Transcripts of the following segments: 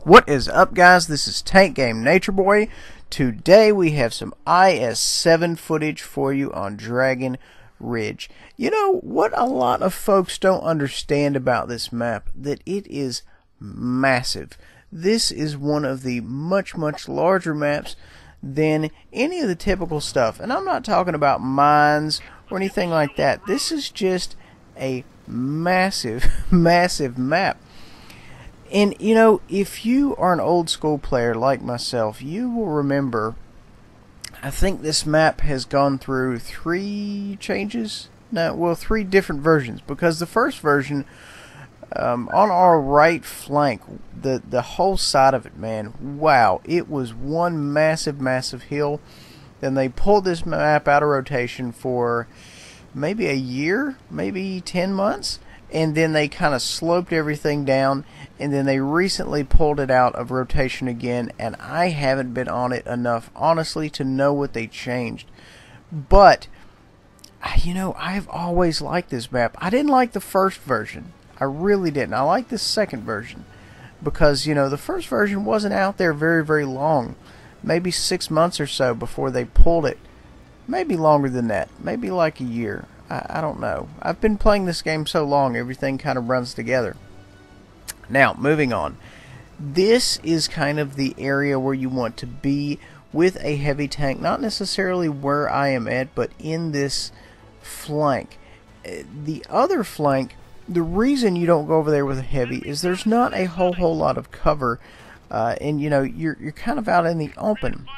What is up, guys? This is Tank Game Nature Boy. Today we have some IS-7 footage for you on Dragon Ridge. You know what a lot of folks don't understand about this map? That it is massive. This is one of the much larger maps than any of the typical stuff. And I'm not talking about mines or anything like that. This is just a massive map. And, you know, if you are an old school player like myself, you will remember, I think this map has gone through three different versions. Because the first version, on our right flank, the whole side of it, man, wow, it was one massive hill. Then they pulled this map out of rotation for maybe a year, maybe 10 months. And then they kind of sloped everything down, and then they recently pulled it out of rotation again, and I haven't been on it enough, honestly, to know what they changed. But, you know, I've always liked this map. I didn't like the first version. I really didn't. I like the second version because, you know, the first version wasn't out there very long. Maybe 6 months or so before they pulled it. Maybe longer than that. Maybe like a year. I don't know. I've been playing this game so long, everything kind of runs together. Now, moving on. This is kind of the area where you want to be with a heavy tank. Not necessarily where I am at, but in this flank. The other flank, the reason you don't go over there with a heavy is there's not a whole lot of cover. And, you know, you're kind of out in the open,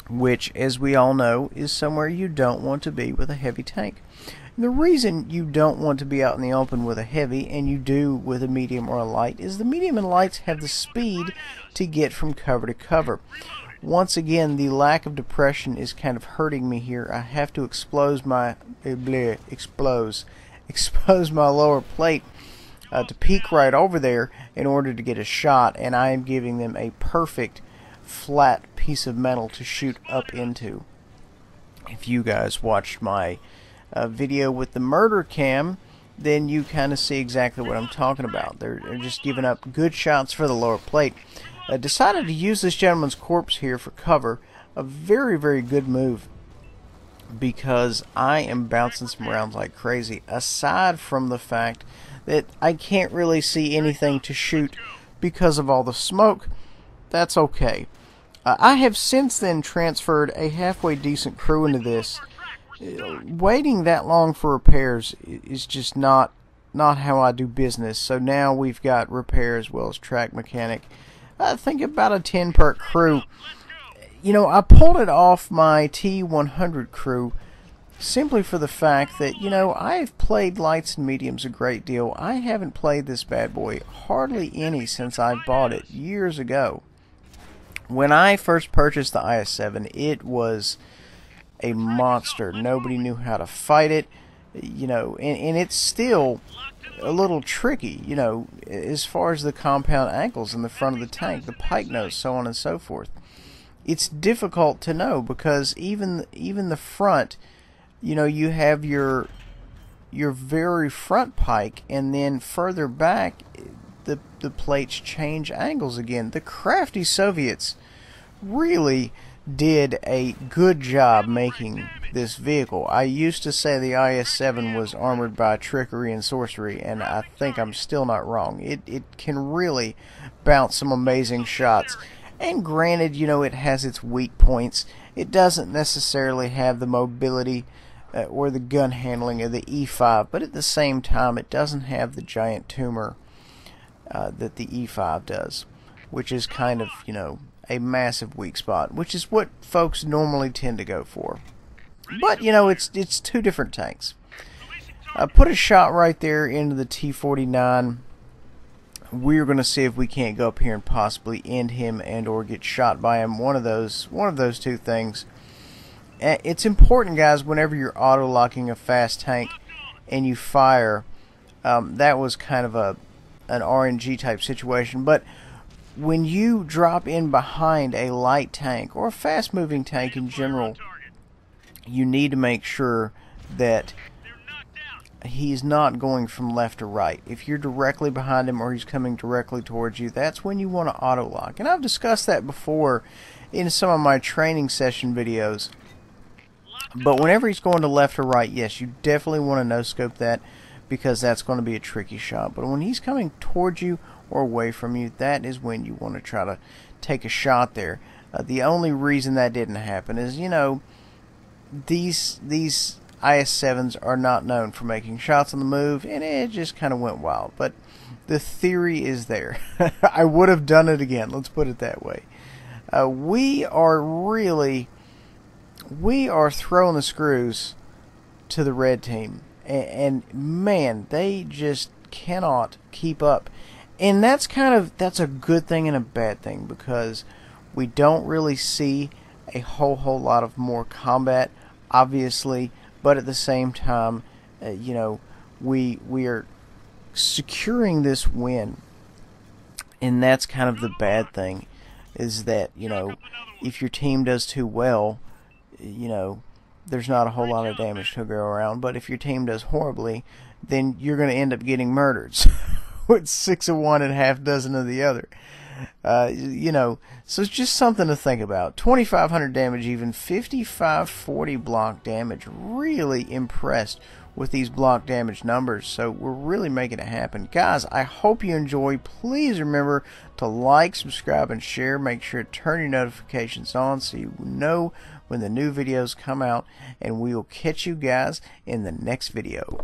which, as we all know, is somewhere you don't want to be with a heavy tank. And the reason you don't want to be out in the open with a heavy, and you do with a medium or a light, is the medium and lights have the speed to get from cover to cover. Once again, the lack of depression is kind of hurting me here. I have to expose my lower plate to peek right over there in order to get a shot, and I am giving them a perfect flat piece of metal to shoot up into. If you guys watched my video with the murder cam, then you kind of see exactly what I'm talking about. They're just giving up good shots for the lower plate. I decided to use this gentleman's corpse here for cover. A very good move, because I am bouncing some rounds like crazy, aside from the fact that I can't really see anything to shoot because of all the smoke. That's okay. I have since then transferred a halfway decent crew into this. Waiting that long for repairs is just not how I do business. So now we've got repair as well as track mechanic. I think about a 10 per crew. You know, I pulled it off my T100 crew simply for the fact that, you know, I've played lights and mediums a great deal. I haven't played this bad boy hardly any since I bought it years ago. When I first purchased the IS-7, it was a monster. Nobody knew how to fight it, you know, and it's still a little tricky, you know, as far as the compound angles in the front of the tank, the pike nose, so on and so forth. It's difficult to know because even the front, you know, you have your very front pike, and then further back the plates change angles again. The crafty Soviets really did a good job making this vehicle. I used to say the IS-7 was armored by trickery and sorcery, and I think I'm still not wrong. It can really bounce some amazing shots. And granted, you know, it has its weak points. It doesn't necessarily have the mobility or the gun handling of the E5, but at the same time, it doesn't have the giant tumor that the E5 does, which is kind of, you know, a massive weak spot, which is what folks normally tend to go for. But, you know, it's two different tanks. I put a shot right there into the T-49. We're going to see if we can't go up here and possibly end him and or get shot by him. One of those two things. It's important, guys, whenever you're auto-locking a fast tank and you fire. That was kind of an RNG type situation, but when you drop in behind a light tank or a fast moving tank in general, you need to make sure that he's not going from left to right. If you're directly behind him or he's coming directly towards you, that's when you want to auto lock. And I've discussed that before in some of my training session videos. But whenever he's going to left or right, yes, you definitely want to no-scope that, because that's going to be a tricky shot. But when he's coming towards you or away from you, that is when you want to try to take a shot there. The only reason that didn't happen is, you know, these IS-7s are not known for making shots on the move, and it just kind of went wild. But the theory is there. I would have done it again, let's put it that way. We are throwing the screws to the red team, and man, they just cannot keep up. And that's a good thing and a bad thing, because we don't really see a whole lot of more combat, obviously, but at the same time, you know, we are securing this win. And that's kind of the bad thing, is that, you know, if your team does too well, you know, there's not a whole lot of damage to go around. But if your team does horribly, then you're going to end up getting murdered with 6 of one and half dozen of the other. You know, so it's just something to think about. 2,500 damage, even 5540 block damage. Really impressed with these block damage numbers. So we're really making it happen. Guys, I hope you enjoy. Please remember to like, subscribe, and share. Make sure to turn your notifications on so you know when the new videos come out. And we will catch you guys in the next video.